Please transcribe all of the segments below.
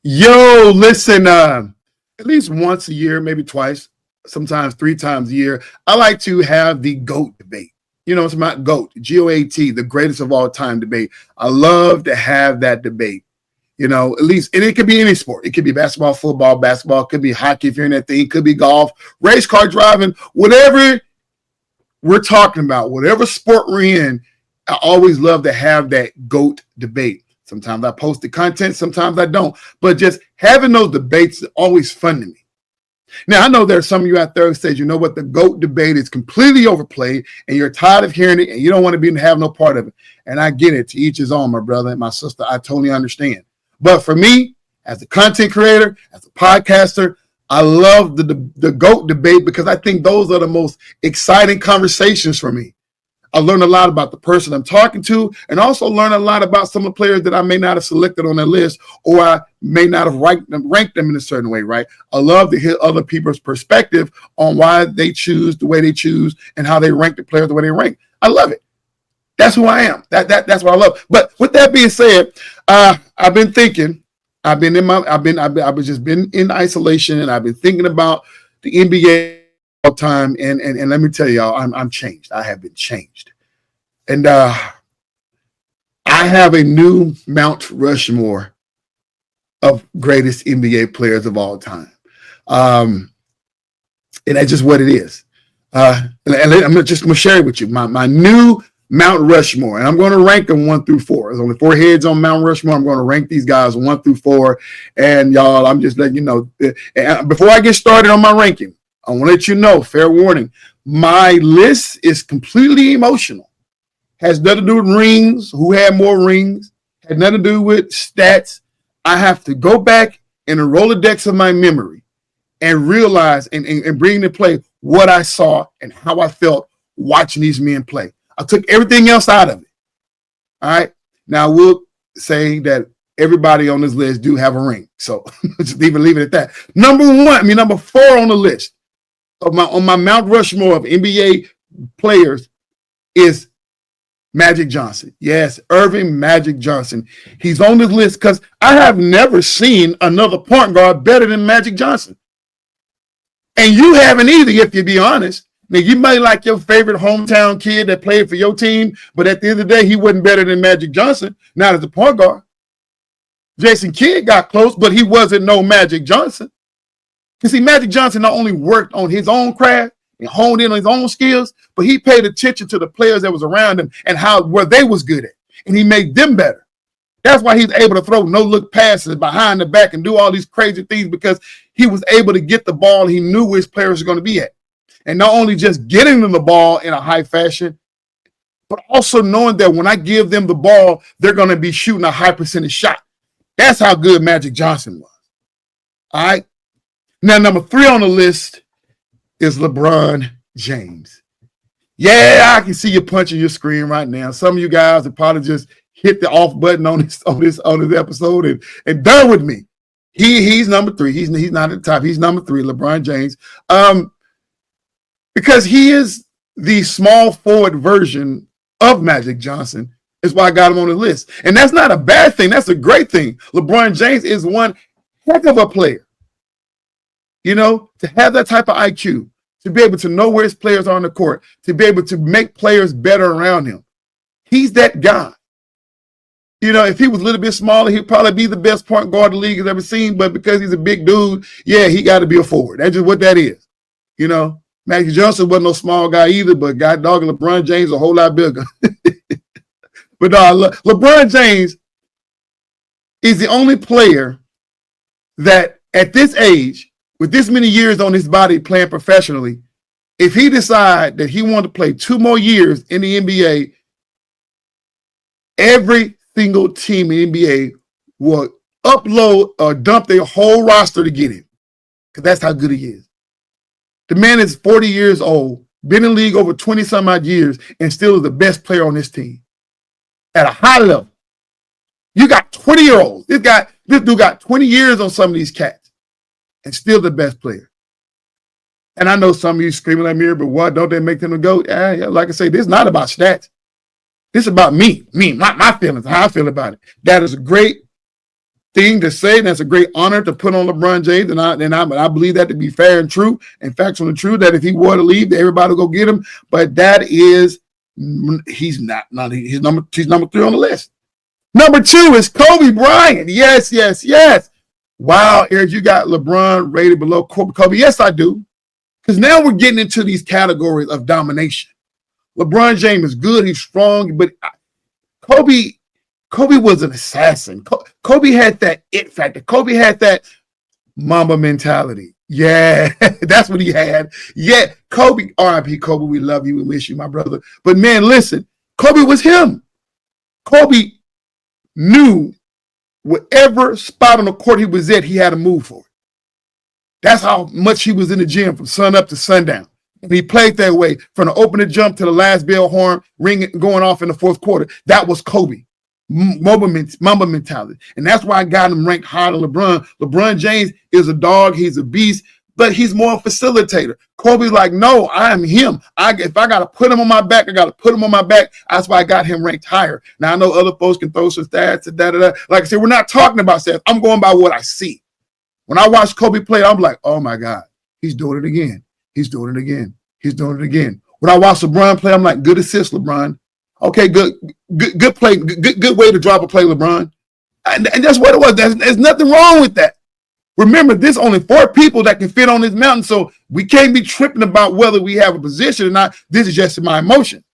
Yo, listen, at least once a year, maybe twice, sometimes 3 times a year, I like to have the GOAT debate. It's about GOAT, GOAT, the greatest of all time debate. I love to have that debate. At least, and it could be any sport. It could be basketball, football, basketball, it could be hockey if you're in that thing, it could be golf, race car driving, whatever we're talking about, whatever sport we're in, I always love to have that GOAT debate. Sometimes I post the content, sometimes I don't. But just having those debates is always fun to me. Now, I know there's some of you out there who says, you know what, the GOAT debate is completely overplayed and you're tired of hearing it and you don't want to have no part of it. And I get it. To each his own, my brother and my sister. I totally understand. But for me, as a content creator, as a podcaster, I love the GOAT debate because I think those are the most exciting conversations for me. I learned a lot about the person I'm talking to and also learn a lot about some of the players that I may not have selected on that list or I may not have ranked them in a certain way, right? I love to hear other people's perspective on why they choose the way they choose and how they rank the players the way they rank. I love it. That's who I am. That's what I love. But with that being said, I've been thinking, I've just been in isolation and I've been thinking about the NBA all time. And let me tell y'all, I'm changed. I have been changed. And I have a new Mount Rushmore of greatest NBA players of all time. And that's just what it is. And I'm just going to share it with you. My new Mount Rushmore, and I'm going to rank them 1 through 4. There's only 4 heads on Mount Rushmore. I'm going to rank these guys 1 through 4. And y'all, I'm just letting you know. Before I get started on my ranking, I want to let you know, fair warning, my list is completely emotional. Has nothing to do with rings, who had more rings, had nothing to do with stats. I have to go back in the Rolodex of my memory and realize and bring into play what I saw and how I felt watching these men play. I took everything else out of it. All right. Now we'll say that everybody on this list do have a ring. So just leave it at that. Number 4 on the list on my Mount Rushmore of NBA players is Magic Johnson. Yes, Irving Magic Johnson. He's on this list because I have never seen another point guard better than Magic Johnson. And you haven't either, if you be honest. Now, you might like your favorite hometown kid that played for your team, but at the end of the day, he wasn't better than Magic Johnson, not as a point guard. Jason Kidd got close, but he wasn't no Magic Johnson. You see, Magic Johnson not only worked on his own craft and honed in on his own skills, but he paid attention to the players that was around him and where they was good at, and he made them better. That's why he's able to throw no-look passes behind the back and do all these crazy things because he was able to get the ball. He knew where his players were going to be at. And not only just getting them the ball in a high fashion, but also knowing that when I give them the ball, they're going to be shooting a high percentage shot. That's how good Magic Johnson was. All right. Now, number 3 on the list is LeBron James. Yeah, I can see you punching your screen right now. Some of you guys have probably just hit the off button on this episode and done with me. He's number 3. He's not at the top. He's number 3, LeBron James. Because he is the small forward version of Magic Johnson, is why I got him on the list. And that's not a bad thing. That's a great thing. LeBron James is one heck of a player. To have that type of IQ, to be able to know where his players are on the court, to be able to make players better around him. He's that guy. If he was a little bit smaller, he'd probably be the best point guard the league has ever seen. But because he's a big dude, yeah, he got to be a forward. That's just what that is. Magic Johnson wasn't no small guy either, but God dog LeBron James a whole lot bigger. But LeBron James is the only player that at this age, with this many years on his body playing professionally, if he decide that he wanted to play 2 more years in the NBA, every single team in the NBA will upload or dump their whole roster to get him because that's how good he is. The man is 40 years old, been in the league over 20-some odd years, and still is the best player on this team at a high level. You got 20-year-olds. This dude got 20 years on some of these cats and still the best player. And I know some of you screaming at me, but what, don't they make them a GOAT? Yeah, like I say, this is not about stats. This is about me, my feelings, how I feel about it. That is a great thing to say, and that's a great honor to put on LeBron James, and I believe that to be fair and true, and factual and true, that if he were to leave, everybody will go get him. But that is, he's not he's number 3 on the list. Number 2 is Kobe Bryant. Yes. Wow, Eric, you got LeBron rated below Kobe. Yes, I do. Because now we're getting into these categories of domination. LeBron James is good, he's strong, but Kobe was an assassin. Kobe had that it factor. Kobe had that Mamba mentality. Yeah, that's what he had. Yeah, Kobe, R.I.P. Kobe, we love you, we miss you, my brother. But man, listen, Kobe was him. Kobe knew whatever spot on the court he was at, he had to move for it. That's how much he was in the gym from sun up to sundown. And he played that way from the opening jump to the last bell horn ringing, going off in the fourth quarter. That was Kobe. Mamba mentality. And that's why I got him ranked higher than LeBron. LeBron James is a dog. He's a beast, but he's more a facilitator. Kobe's like, no, I am him. If I got to put him on my back, I got to put him on my back. That's why I got him ranked higher. Now, I know other folks can throw some stats and da-da-da. Like I said, we're not talking about stats. I'm going by what I see. When I watch Kobe play, I'm like, oh, my God, he's doing it again. He's doing it again. He's doing it again. When I watch LeBron play, I'm like, good assist, LeBron. Okay, good play, good way to drop a play, LeBron. And that's what it was. There's nothing wrong with that. Remember, there's only 4 people that can fit on this mountain, so we can't be tripping about whether we have a position or not. This is just my emotion.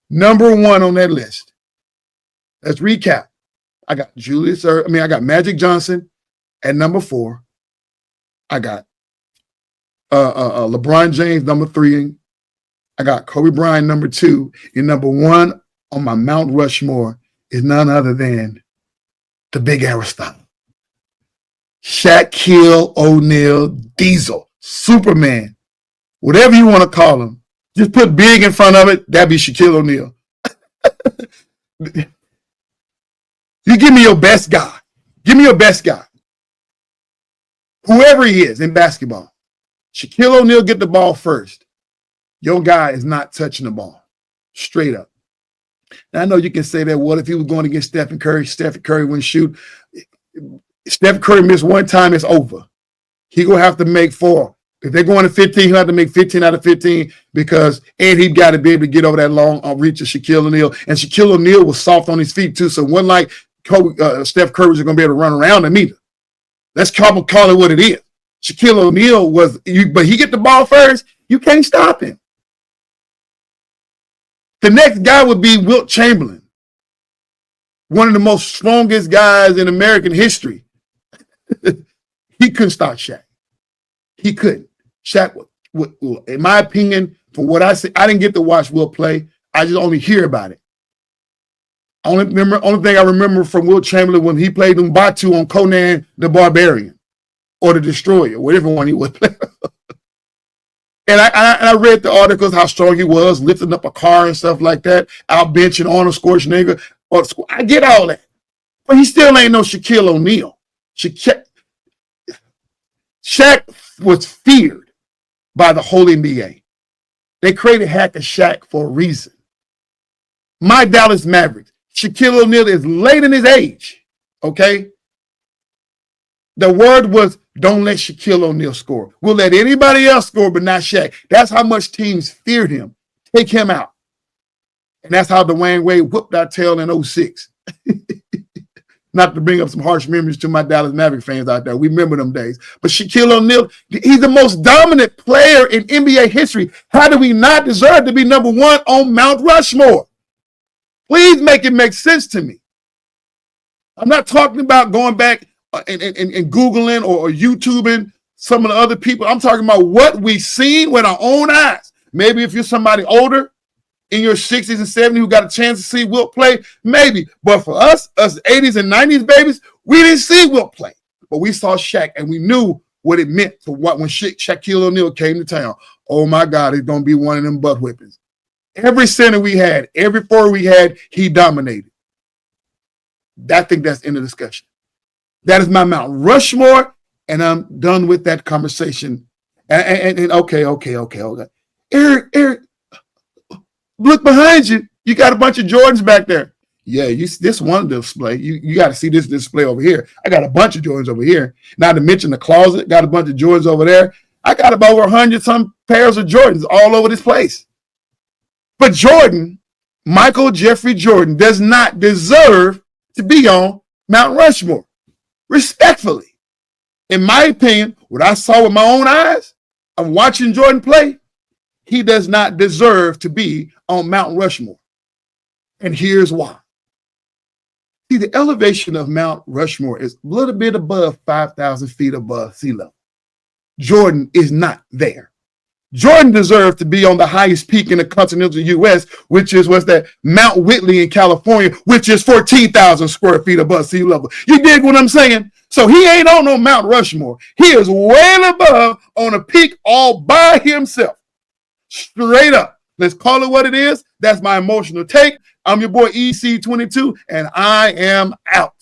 Number 1 on that list. Let's recap. I got Magic Johnson at number 4. I got LeBron James, number 3. I got Kobe Bryant, number 2. And number 1 on my Mount Rushmore is none other than the Big Aristotle. Shaquille O'Neal Diesel, Superman, whatever you want to call him. Just put big in front of it, that'd be Shaquille O'Neal. You give me your best guy. Give me your best guy. Whoever he is in basketball. Shaquille O'Neal get the ball first. Your guy is not touching the ball. Straight up. Now, I know you can say that, what if he was going against Stephen Curry? Stephen Curry wouldn't shoot. Steph Curry missed one time, it's over. He going to have to make 4. If they're going to 15, he'll have to make 15 out of 15 and he got to be able to get over that long reach of Shaquille O'Neal. And Shaquille O'Neal was soft on his feet too, so it wasn't like Steph Curry was going to be able to run around him either. Let's call it what it is. Shaquille O'Neal but he get the ball first, you can't stop him. The next guy would be Wilt Chamberlain, one of the most strongest guys in American history. He couldn't stop Shaq. He couldn't. Shaq, in my opinion, from what I see, I didn't get to watch Wilt play. I just only hear about it. Only thing I remember from Wilt Chamberlain when he played Umbatu on Conan the Barbarian or the Destroyer, whatever one he would play. And I read the articles, how strong he was, lifting up a car and stuff like that, out benching Arnold Schwarzenegger. I get all that. But he still ain't no Shaquille O'Neal. Shaq was feared by the whole NBA. They created Hack and Shaq for a reason. My Dallas Mavericks, Shaquille O'Neal is late in his age, okay? The word was, don't let Shaquille O'Neal score. We'll let anybody else score, but not Shaq. That's how much teams feared him. Take him out. And that's how Dwayne Wade whooped our tail in 06. Not to bring up some harsh memories to my Dallas Maverick fans out there. We remember them days. But Shaquille O'Neal, he's the most dominant player in NBA history. How do we not deserve to be number 1 on Mount Rushmore? Please make it make sense to me. I'm not talking about going back and Googling or YouTubing some of the other people. I'm talking about what we've seen with our own eyes. Maybe if you're somebody older, in your 60s and 70s who got a chance to see Wilt play, maybe. But for us 80s and 90s babies, we didn't see Wilt play. But we saw Shaq, and we knew what it meant to when Shaquille O'Neal came to town. Oh, my God, it's going to be one of them butt whippings. Every center we had, every forward we had, he dominated. I think that's the end of the discussion. That is my Mount Rushmore, and I'm done with that conversation. And okay. Eric, look behind you. You got a bunch of Jordans back there. Yeah, this one display. You got to see this display over here. I got a bunch of Jordans over here. Not to mention the closet. Got a bunch of Jordans over there. I got about over 100 some pairs of Jordans all over this place. But Jordan, Michael Jeffrey Jordan, does not deserve to be on Mount Rushmore. Respectfully, in my opinion, what I saw with my own eyes of watching Jordan play, he does not deserve to be on Mount Rushmore. And here's why. See, the elevation of Mount Rushmore is a little bit above 5,000 feet above sea level. Jordan is not there. Jordan deserved to be on the highest peak in the continental U.S., which is what's that Mount Whitley in California, which is 14,000 square feet above sea level. You dig what I'm saying? So he ain't on no Mount Rushmore. He is way above on a peak all by himself. Straight up. Let's call it what it is. That's my emotional take. I'm your boy EC22, and I am out.